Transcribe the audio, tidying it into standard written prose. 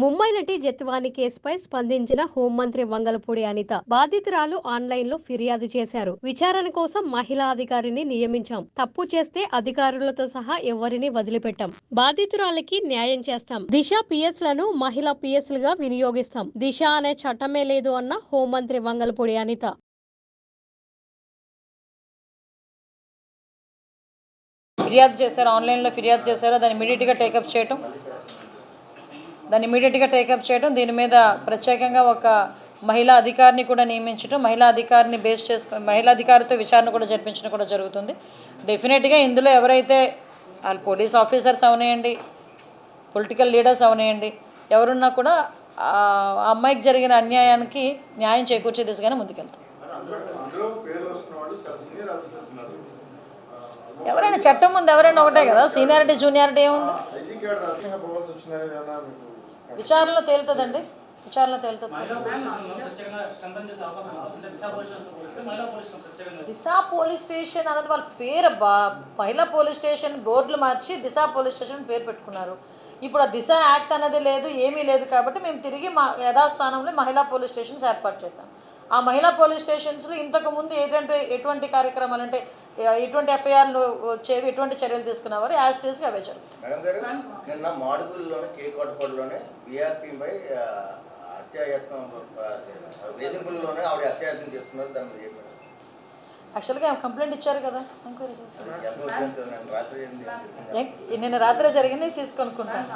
ముంబై నటి జత్వాని కేసుపై స్పందించిన హోంమంత్రి వంగలపూడి అనిత బాధితురాలు ఆన్లైన్ లో ఫిర్యాదు చేశారు. విచారణ కోసం మహిళా అధికారిని నియమించాం. తప్పు చేస్తే అధికారులతో సహా ఎవరిని వదిలిపెట్టాం. బాధితురాలికి న్యాయం చేస్తాం. దిశ పిఎస్ లను మహిళా పిఎస్ లుగా వినియోగిస్తాం. దిశ అనే చట్టమే లేదు అన్న హోంమంత్రి వంగలపూడి అనిత. ఫిర్యాదు చేశారు, ఆన్లైన్లో ఫిర్యాదు చేశారు. దాన్ని ఇమీడియట్గా టేకప్ చేయడం, దీని మీద ప్రత్యేకంగా ఒక మహిళా అధికారిని కూడా నియమించడం, మహిళా అధికారిని బేస్ చేసుకుని మహిళా అధికారితో విచారణ కూడా జరిపించడం కూడా జరుగుతుంది. డెఫినెట్గా ఇందులో ఎవరైతే వాళ్ళు పోలీస్ ఆఫీసర్స్ అవనేయండి, పొలిటికల్ లీడర్స్ అవనేయండి, ఎవరున్నా కూడా ఆ అమ్మాయికి జరిగిన అన్యాయానికి న్యాయం చేకూర్చే దిశగానే ముందుకెళ్తాం. ఎవరైనా చట్టం ముందు ఎవరైనా ఒకటే కదా, సీనియారిటీ జూనియారిటీ ఏముంది? విచారణలో తేలుతుందండి, విచారణలో తేలుతుంది. దిశ పోలీస్ స్టేషన్ అన్నది వాళ్ళ పేరు. మహిళా పోలీస్ స్టేషన్ బోర్డులు మార్చి దిశ పోలీస్ స్టేషన్ పేరు పెట్టుకున్నారు. ఇప్పుడు ఆ దిశ యాక్ట్ అనేది లేదు, ఏమీ లేదు. కాబట్టి మేము తిరిగి మా యథాస్థానంలో మహిళా పోలీస్ స్టేషన్స్ ఏర్పాటు చేశాం. ఆ మహిళా పోలీస్ స్టేషన్స్లో ఇంతకుముందు ఎటువంటి కార్యక్రమాలు అంటే ఎటువంటి ఎఫ్ఐఆర్లు వచ్చేవి, ఎటువంటి చర్యలు తీసుకున్నవారు యాజ్ టీస్గా అవే జరుగుతాయి. నిన్న మాడుగుల్లోనే కేకోటపల్లిలోనే బీఆర్పీపై హత్యాయత్నం వేధింపుల్లోనే ఆవిడ హత్యాయత్నం చేస్తున్నారు. దాని మీద యాక్చువల్గా కంప్లైంట్ ఇచ్చారు కదా, ఎంక్వైరీ చేస్తారు. నిన్న రాత్రి జరిగింది తీసుకొనుకుంటాను.